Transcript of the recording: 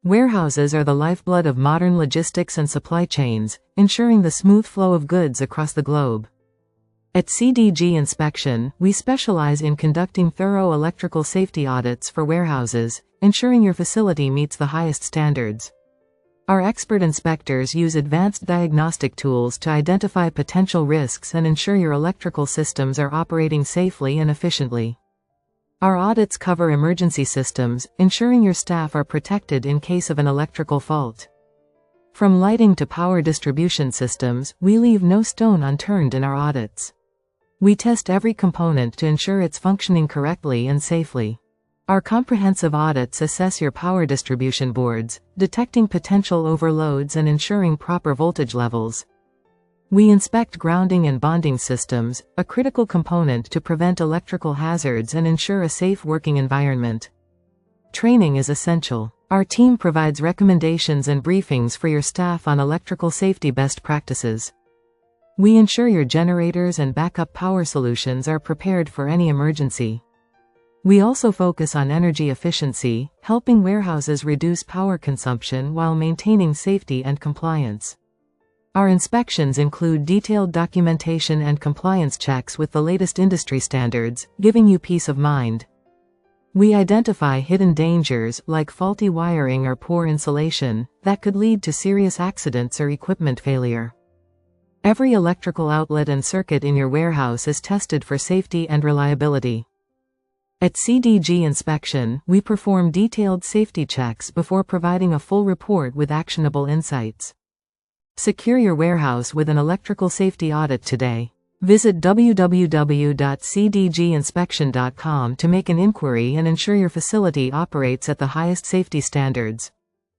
Warehouses are the lifeblood of modern logistics and supply chains, ensuring the smooth flow of goods across the globe. At CDG Inspection, we specialize in conducting thorough electrical safety audits for warehouses, ensuring your facility meets the highest standards. Our expert inspectors use advanced diagnostic tools to identify potential risks and ensure your electrical systems are operating safely and efficiently. Our audits cover emergency systems, ensuring your staff are protected in case of an electrical fault. From lighting to power distribution systems, we leave no stone unturned in our audits. We test every component to ensure it's functioning correctly and safely. Our comprehensive audits assess your power distribution boards, detecting potential overloads and ensuring proper voltage levels. We inspect grounding and bonding systems, a critical component to prevent electrical hazards and ensure a safe working environment. Training is essential. Our team provides recommendations and briefings for your staff on electrical safety best practices. We ensure your generators and backup power solutions are prepared for any emergency. We also focus on energy efficiency, helping warehouses reduce power consumption while maintaining safety and compliance. Our inspections include detailed documentation and compliance checks with the latest industry standards, giving you peace of mind. We identify hidden dangers, like faulty wiring or poor insulation, that could lead to serious accidents or equipment failure. Every electrical outlet and circuit in your warehouse is tested for safety and reliability. At CDG Inspection, we perform detailed safety checks before providing a full report with actionable insights. Secure your warehouse with an electrical safety audit today. Visit www.cdginspection.com to make an inquiry and ensure your facility operates at the highest safety standards.